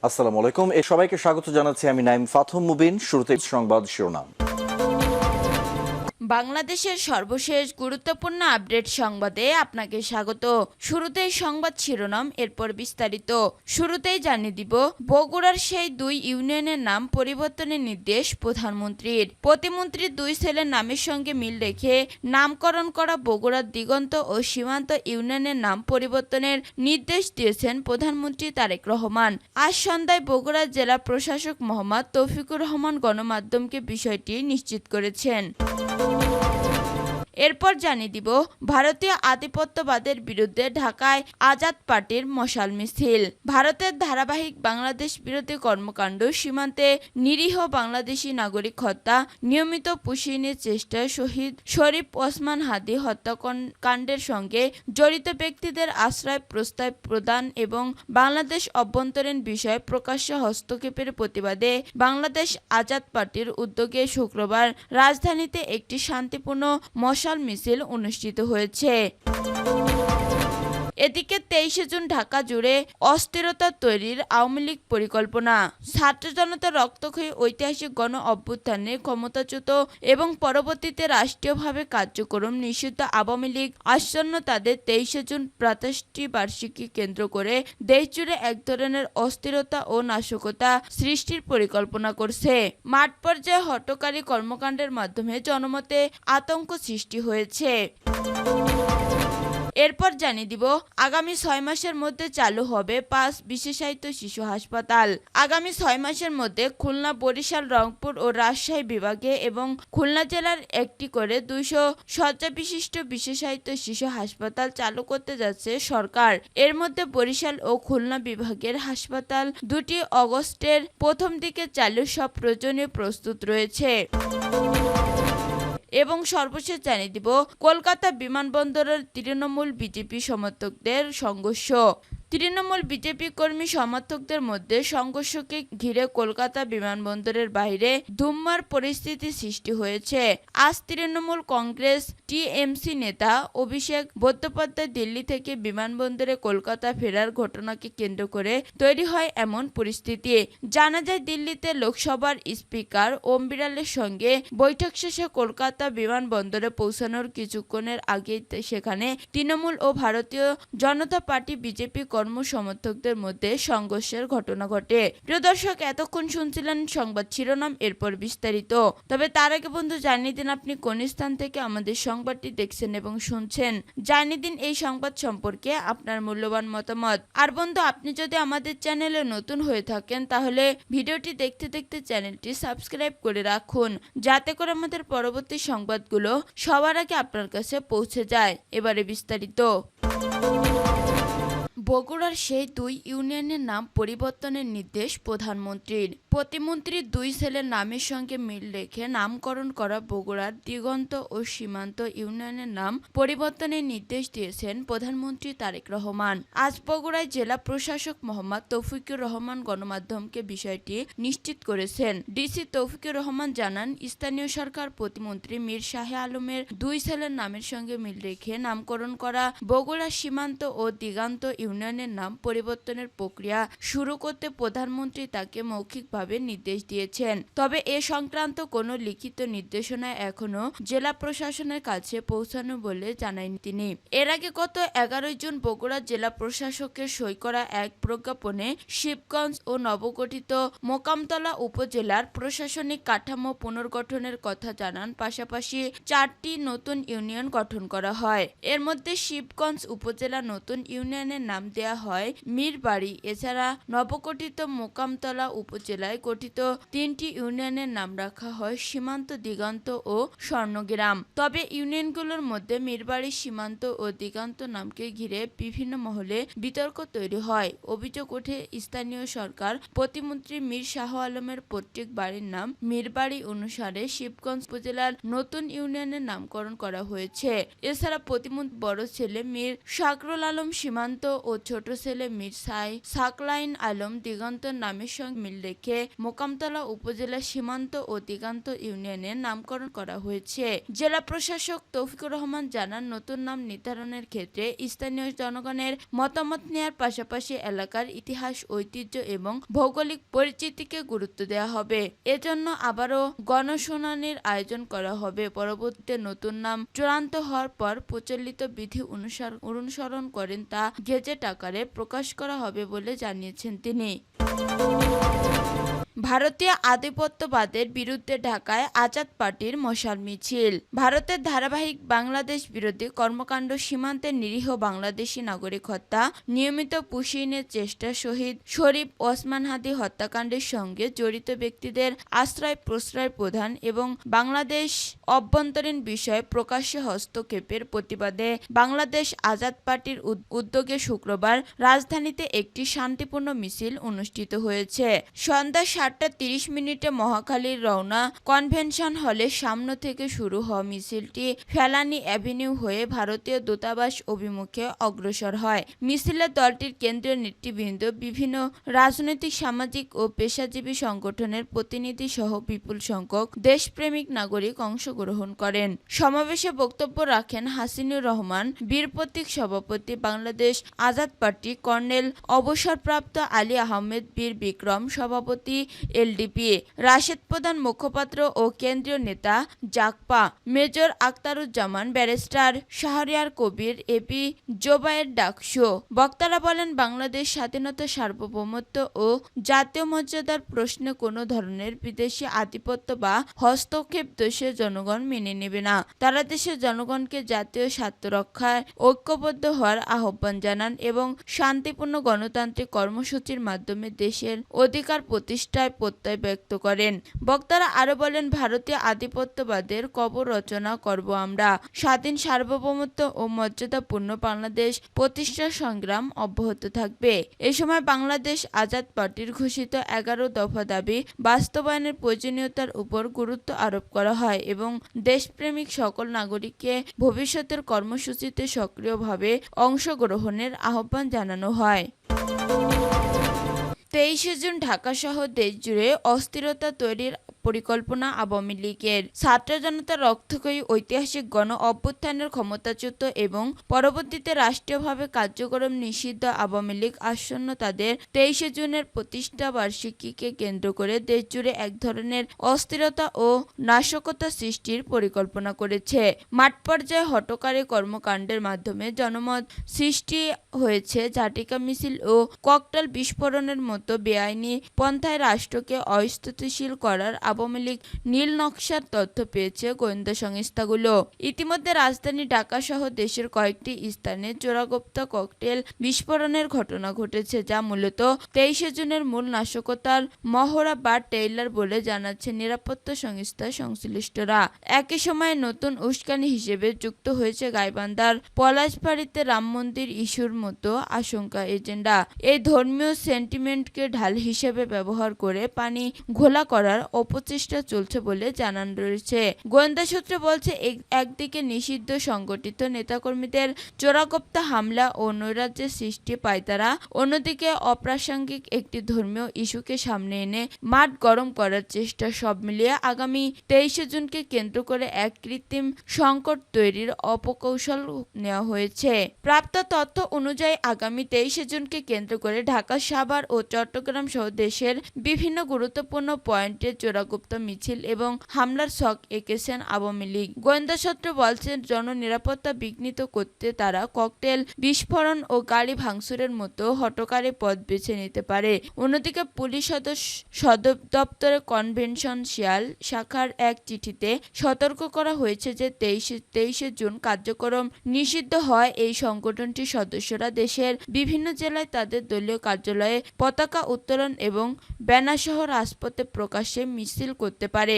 আসসালামু আলাইকুম। সবাইকে স্বাগত জানাচ্ছি আমি নাইম ফাথম মুবিন। শুরুতে সংবাদ শিরোনাম। বাংলাদেশের সর্বশেষ গুরুত্বপূর্ণ আপডেট সংবাদে আপনাকে স্বাগত। শুরুতেই সংবাদ শিরোনাম, এরপর বিস্তারিত। শুরুতেই জানিয়ে দিব, বগুড়ার সেই 2 ইউনিয়নের নাম পরিবর্তনের নির্দেশ প্রধানমন্ত্রীর। প্রতিমন্ত্রীর 2 ছেলের নামের সঙ্গে মিল রেখে নামকরণ করা বগুড়ার দিগন্ত ও সীমান্ত ইউনিয়নের নাম পরিবর্তনের নির্দেশ দিয়েছেন প্রধানমন্ত্রী তারেক রহমান। আজ সন্ধ্যায় বগুড়া জেলা প্রশাসক মোহাম্মদ তৌফিকুর রহমান গণমাধ্যমকে বিষয়টি নিশ্চিত করেছেন। এরপর জানিয়ে দিব, ভারতীয় আধিপত্যবাদের বিরুদ্ধে ঢাকায় আজাদ পার্টির মশাল মিছিল। ভারতের ধারাবাহিক বাংলাদেশ বিরোধী কর্মকাণ্ড, সীমান্তে নিরীহ বাংলাদেশি নাগরিক হত্যা, নিয়মিত পুষিনের চেষ্টায় শহীদ শরীফ ওসমান হাদি হত্যাকাণ্ডের সঙ্গে জড়িত ব্যক্তিদের আশ্রয় প্রস্তাব প্রদান এবং বাংলাদেশ অভ্যন্তরীণ বিষয়ে প্রকাশ্য হস্তক্ষেপের প্রতিবাদে বাংলাদেশ আজাদ পার্টির উদ্যোগে শুক্রবার রাজধানীতে একটি শান্তিপূর্ণ মশাল মিছিল অনুষ্ঠিত হয়েছে। এদিকে 23 জুন ঢাকা জুড়ে অস্থিরতা তৈরির আওয়ামী লীগ পরিকল্পনা। ছাত্র জনতার রক্তক্ষয়ী ঐতিহাসিক গণ অভ্যুত্থানে ক্ষমতাচ্যুত এবং পরবর্তীতে রাষ্ট্রীয়ভাবে কার্যক্রম নিষিদ্ধ আওয়ামী লীগ আসন্ন তাদের 23 জুন প্রাতিষ্ঠানিক বার্ষিকী কেন্দ্র করে দেশজুড়ে এক ধরনের অস্থিরতা ও নাশকতা সৃষ্টির পরিকল্পনা করছে। মাঠ পর্যায়ে হটকারী কর্মকাণ্ডের মাধ্যমে জনমতে আতঙ্ক সৃষ্টি হয়েছে। এরপর জানিয়ে দিব, আগামী 6 মাসের মধ্যে চালু হবে 5 বিশেষায়িত শিশু হাসপাতাল। আগামী 6 মাসের মধ্যে খুলনা, বরিশাল, রংপুর ও রাজশাহী বিভাগে এবং খুলনা জেলার একটি করে 200 শয্যা বিশিষ্ট বিশেষায়িত শিশু হাসপাতাল চালু করতে যাচ্ছে সরকার। এর মধ্যে বরিশাল ও খুলনা বিভাগের হাসপাতাল 2টি আগস্টের প্রথম দিকে চালুর সব প্রয়োজনীয় প্রস্তুত রয়েছে। এবং সর্বশেষ জানিয়ে দিব, কলকাতা বিমানবন্দরের তৃণমূল বিজেপি সমর্থকদের সংঘর্ষ। তৃণমূল বিজেপি কর্মী সমর্থকদের মধ্যে সংঘর্ষকে ঘিরে কলকাতা বিমানবন্দরের বাইরে ধুমমার পরিস্থিতি সৃষ্টি হয়েছে। আজ তৃণমূল কংগ্রেস টিএমসি নেতা অভিষেক বন্দ্যোপাধ্যায় দিল্লি থেকে বিমানবন্দরে কলকাতা ফেরার ঘটনাকে কেন্দ্র করে তৈরি হয় এমন পরিস্থিতি। জানা যায়, দিল্লিতে লোকসভার স্পিকার ওম বিড়লার সঙ্গে বৈঠক শেষে কলকাতা বিমানবন্দরে পৌঁছানোর কিছুক্ষণের আগেই সেখানে তৃণমূল ও ভারতীয় জনতা পার্টি বিজেপি কর্মসমর্থকদের মধ্যে সংঘর্ষের ঘটনা ঘটে। প্রিয় দর্শক, এতক্ষণ শুনছিলেন সংবাদ শিরোনাম, এরপর বিস্তারিত। তবে তার আগে বন্ধু জানিয়ে দিন আপনি কোন স্থান থেকে আমাদের সংবাদটি দেখছেন এবং শুনছেন। জানিয়ে দিন এই সংবাদ সম্পর্কে আপনার মূল্যবান মতামত। আর বন্ধু, আপনি যদি আমাদের চ্যানেলে নতুন হয়ে থাকেন তাহলে ভিডিওটি দেখতে দেখতে চ্যানেলটি সাবস্ক্রাইব করে রাখুন, যাতে করে আমাদের পরবর্তী সংবাদগুলো সবার আগে আপনার কাছে পৌঁছে যায়। এবারে বিস্তারিত। বগুড়ার সেই 2 ইউনিয়নের নাম পরিবর্তনের নির্দেশ প্রধানমন্ত্রীর। প্রতিমন্ত্রীর 2 ছেলের নামের সঙ্গে মিল রেখে নামকরণ করা বগুড়ার দিগন্ত ও সীমান্ত ইউনিয়নের নাম পরিবর্তনের নির্দেশ দিয়েছেন প্রধানমন্ত্রী তারেক রহমান। আজ বগুড়ায় জেলা প্রশাসক মোহাম্মদ তৌফিকুর রহমান গণমাধ্যমকে বিষয়টি নিশ্চিত করেছেন। ডিসি তৌফিকুর রহমান জানান, স্থানীয় সরকার প্রতিমন্ত্রী মীর শাহে আলমের 2 ছেলের নামের সঙ্গে মিল রেখে নামকরণ করা বগুড়া সীমান্ত ও দিগন্ত ইউনিয়নের নাম পরিবর্তনের প্রক্রিয়া শুরু করতে প্রধানমন্ত্রী তাকে মৌখিকভাবে নির্দেশ দিয়েছেন। তবে এ সংক্রান্ত কোনো লিখিত নির্দেশনা এখনো জেলা প্রশাসনের কাছে পৌঁছানো বলে জানান তিনি। এর আগে গত 11 জুন বগুড়া জেলা প্রশাসকের সই করা এক প্রজ্ঞাপনে শিবগঞ্জ ও নবগঠিত মোকামতলা উপজেলার প্রশাসনিক কাঠামো পুনর্গঠনের কথা জানান। পাশাপাশি 4টি নতুন ইউনিয়ন গঠন করা হয়। এর মধ্যে শিবগঞ্জ উপজেলা নতুন ইউনিয়নের নাম দেয়া হয় মীরবাড়ি। এছাড়া নবগঠিত মোকামতলা উপজেলায় গঠিত 3টি ইউনিয়নের নাম রাখা হয় সীমান্ত, দিগন্ত ও স্বর্ণগ্রাম। তবে ইউনিয়নগুলোর মধ্যে মীরবাড়ি, সীমান্ত ও দিগন্ত নামকে ঘিরে বিভিন্ন মহলে বিতর্ক তৈরি হয়। অভিযোগ ওঠে, স্থানীয় সরকার প্রতিমন্ত্রী মীর শাহ আলমের পৈতৃক বাড়ির নাম মীরবাড়ি অনুসারে শিবগঞ্জ উপজেলার নতুন ইউনিয়নের নামকরণ করা হয়েছে। এছাড়া প্রতিমন্ত্রীর বড় ছেলে মীর শাকরুল আলম সীমান্ত ও ও ছোট ছেলে মীর সাকলাইন আলম দিগন্তর নামের সঙ্গে মিল রেখে মোকামতলা উপজেলা সীমান্ত ও দিগন্ত ইউনিয়নের নামকরণ করা হয়েছে। জেলা প্রশাসক তৌফিকুর রহমান জানান, নতুন নাম নির্ধারণের ক্ষেত্রে স্থানীয় জনগণের মতামত নেওয়ার পাশাপাশি এলাকার ইতিহাস, ঐতিহ্য এবং ভৌগোলিক পরিচিতিকে গুরুত্ব দেওয়া হবে। এজন্য আবারও গণশুনানির আয়োজন করা হবে। পরবর্তীতে নতুন নাম চূড়ান্ত হওয়ার পর প্রচলিত বিধি অনুসরণ করেন তা গেজেট আকারে প্রকাশ করা হবে বলে জানিয়েছেন তিনি। ভারতীয় আধিপত্যবাদের বিরুদ্ধে ঢাকায় আজাদ পার্টির মশাল মিছিল। ভারতের ধারাবাহিক বাংলাদেশ বিরোধী কর্মকাণ্ড, সীমান্তে নিরীহ বাংলাদেশি নাগরিক হত্যা, নিয়মিত পুশিনের চেষ্টা, শহীদ শরীফ ওসমান হাদি হত্যাকাণ্ডের সঙ্গে জড়িত ব্যক্তিদের আশ্রয় প্রশ্রয় প্রদান এবং বাংলাদেশ অভ্যন্তরীণ বিষয়ে প্রকাশ্যে হস্তক্ষেপের প্রতিবাদে বাংলাদেশ আজাদ পার্টির উদ্যোগে শুক্রবার রাজধানীতে একটি শান্তিপূর্ণ মিছিল অনুষ্ঠিত হয়েছে। সন্ধ্যা 7:30 মহাখালীর রওনা কনভেনশন হলের সামনে থেকে শুরু হওয়া মিছিলটি ফেলানী অ্যাভিনিউ হয়ে ভারতীয় দূতাবাস অভিমুখে অগ্রসর হয়। মিছিলে দলটির কেন্দ্রীয় নেতৃবৃন্দ, বিভিন্ন রাজনৈতিক, সামাজিক ও পেশাজীবী সংগঠনের প্রতিনিধি সহ বিপুল সংখ্যক দেশপ্রেমিক নাগরিক অংশগ্রহণ করেন। সমাবেশে বক্তব্য রাখেন হাসিনুর রহমান, বীর প্রতীক সভাপতি, বাংলাদেশ আজাদ পার্টি, কর্নেল অবসরপ্রাপ্ত আলী আহমেদ বীর বিক্রম, সভাপতি এলডিপি, রাশেদ প্রধান মুখপাত্র ও কেন্দ্রীয় নেতা JAGPA, major Akhtaruzzaman, barrister Shahriar Kabir, AP Zobayer DUCSU. বক্তারা বলেন, বাংলাদেশ স্বাধীনতা, সার্বভৌমত্ব ও জাতীয় মর্যাদার প্রশ্নে কোনো ধরনের বিদেশি আধিপত্য বা হস্তক্ষেপ দেশের জনগণ মেনে নেবে না। তারা দেশের জনগণকে জাতীয় স্বার্থ রক্ষায় ঐক্যবদ্ধ হওয়ার আহ্বান জানান এবং শান্তিপূর্ণ গণতান্ত্রিক কর্মসূচির মাধ্যমে দেশের অধিকার প্রতিষ্ঠায় প্রত্যয় ব্যক্ত করেন। বক্তারা আরো বলেন, ভারতীয় আধিপত্যবাদের কবর রচনা করব আমরা। স্বাধীন, সার্বভৌমত্ব ও মর্যাদাপূর্ণ বাংলাদেশ প্রতিষ্ঠার সংগ্রাম অব্যাহত থাকবে। এ সময় বাংলাদেশ আজাদ পার্টির ঘোষিত 11 দফা দাবি বাস্তবায়নের প্রয়োজনীয়তার উপর গুরুত্ব আরোপ করা হয় এবং দেশপ্রেমিক সকল নাগরিককে ভবিষ্যতের কর্মসূচিতে সক্রিয়ভাবে অংশগ্রহণের আহ্বান জানানো হয়। 23 জুন ঢাকাসহ দেশজুড়ে অস্থিরতা তৈরির পরিকল্পনা আওয়ামী লীগের। ছাত্র জনতার রক্তক্ষয়ী ঐতিহাসিক গণ অভ্যুত্থানের ক্ষমতাচ্যুত এবং পরবর্তীতে রাষ্ট্রীয়ভাবে কার্যক্রম নিষিদ্ধ আওয়ামী লীগ আসন্ন তাদের 23 জুনের প্রতিষ্ঠা বার্ষিকীকে কেন্দ্র করে দেশজুড়ে এক ধরনের অস্থিরতা ও নাশকতা সৃষ্টির পরিকল্পনা করেছে। মাঠ পর্যায়ে হঠকারী কর্মকাণ্ডের মাধ্যমে জনমত সৃষ্টি হয়েছে। ঝাটিকা মিছিল ও ককটেল বিস্ফোরণের মতো বেআইনি পন্থায় রাষ্ট্রকে অস্থিতিশীল করার আওয়ামী লীগ নীল নকশার তথ্য পেয়েছে গোয়েন্দা সংস্থাগুলো। ইতিমধ্যে রাজধানী ঢাকা সহ দেশের কয়েকটি স্থানে চোরাগোপ্তা ককটেল বিস্ফোরণের ঘটনা ঘটেছে, যা মূলত 23 জুনের মূল নাশকতার মহড়া বা টেইলার বলে জানাচ্ছে নিরাপত্তা সংস্থা সংশ্লিষ্টরা। একই সময়ে নতুন উস্কানি হিসেবে যুক্ত হয়েছে গাইবান্ধার পলাশবাড়ীতে রাম মন্দির ইস্যুর মতো আশঙ্কা এজেন্ডা। এই ধর্মীয় সেন্টিমেন্টকে ঢাল হিসেবে ব্যবহার করে পানি ঘোলা করার অপচেষ্টা চলছে বলে জানান রয়েছে। গোয়েন্দা সূত্র বলছে, একদিকে নিষিদ্ধ সংগঠিত নেতাকর্মীদের চোরাগোপ্তা হামলা ও নৈরাজ্যের সৃষ্টি পায়তারা, অন্যদিকে অপ্রাসঙ্গিক একটি ধর্মীয় ইস্যুকে সামনে এনে মাঠ গরম করার চেষ্টা। সব মিলিয়ে আগামী 23 জুনকে কেন্দ্র করে এক কৃত্রিম সংকট তৈরির অপকৌশল নেওয়া হয়েছে। প্রাপ্ত তথ্য অনুযায়ী আগামী 23 জুনকে কেন্দ্র করে ঢাকা, সাভার ও চট্টগ্রাম সহ দেশের বিভিন্ন গুরুত্বপূর্ণ পয়েন্টে চোরাগোপ্তা মিছিল এবং হামলার ছক এঁকেছেন আওয়ামী লীগ। গোয়েন্দা সূত্র বলছে, জননিরাপত্তা বিঘ্নিত করতে তারা ককটেল বিস্ফোরণ ও গাড়ি ভাঙচুরের মতো হঠকারী পথ বেছে নিতে পারে। অন্যদিকে পুলিশ সদর দপ্তরের কনভেনশনাল শাখার এক চিঠিতে সতর্ক করা হয়েছে যে 23 জুন কার্যক্রম নিষিদ্ধ হয় এই সংগঠনটির সদস্যরা দেশের বিভিন্ন জেলায় তাদের দলীয় কার্যালয়ে পতাকা উত্তোলন এবং ব্যানারসহ রাজপথে প্রকাশ্যে মিছিল করতে পারে।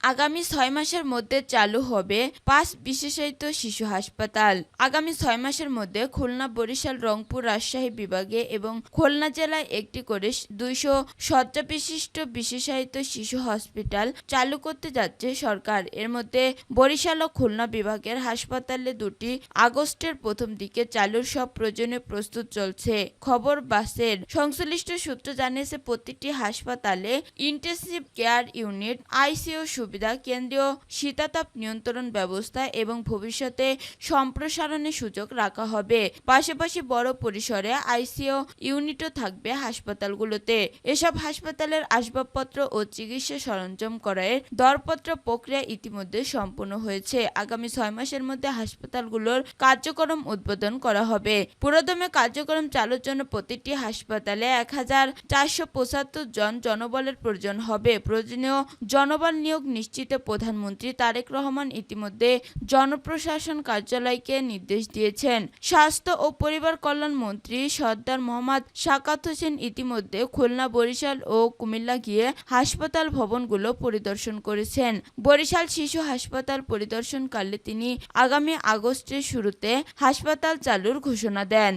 আগামী 6 মাসের মধ্যে চালু হবে 5 বিশেষায়িত শিশু হাসপাতাল। আগামী 6 মাসের মধ্যে খুলনা, বরিশাল, রংপুর, রাজশাহী বিভাগে এবং খুলনা জেলায় একটি করে 200 শয্যা বিশিষ্ট বিশেষায়িত শিশু হসপিটাল চালু করতে যাচ্ছে সরকার। এর মধ্যে বরিশাল ও খুলনা বিভাগের হাসপাতালে 2টি আগস্টের প্রথম দিকে চালুর সব প্রয়োজনীয় প্রস্তুত চলছে। খবর বাসের সংশ্লিষ্ট সূত্র জানিয়েছে, প্রতিটি হাসপাতালে ইন্টেনসিভ কেয়ার ইউনিট, আইসিইউ সুবিধা, কেন্দ্রীয় শীতাতাপ নিয়ন্ত্রণ ব্যবস্থা এবং ভবিষ্যতে সম্প্রসারণের সুযোগ রাখা হবে। পাশাপাশি বড় পরিসরে আইসিইউ ইউনিটও থাকবে হাসপাতালগুলোতে। এসব হাসপাতালের আসবাবপত্র ও চিকিৎসা সরঞ্জাম ক্রয়ের দরপত্র প্রক্রিয়া ইতিমধ্যে সম্পূর্ণ হয়েছে। আগামী 6 মাসের মধ্যে হাসপাতালগুলোর কার্যক্রম উদ্বোধন করা হবে। পুরোদমে কার্যক্রম চালুর জন্য প্রতিটি হাসপাতালে 1475 জন জনবলের প্রয়োজন হবে। প্রয়োজনীয় জনবল নিয়োগ নিশ্চিতে প্রধানমন্ত্রী তারেক রহমান ইতিমধ্যে জনপ্রশাসন কার্যালয়কে নির্দেশ দিয়েছেন। স্বাস্থ্য ও পরিবার কল্যাণ মন্ত্রী সরদার মোহাম্মদ সাখাওয়াত হোসেন ইতিমধ্যে খুলনা, বরিশাল ও কুমিল্লা গিয়ে হাসপাতাল ভবনগুলো পরিদর্শন করেছেন। বরিশাল শিশু হাসপাতাল পরিদর্শনকালে তিনি আগামী আগস্টের শুরুতে হাসপাতাল চালুর ঘোষণা দেন।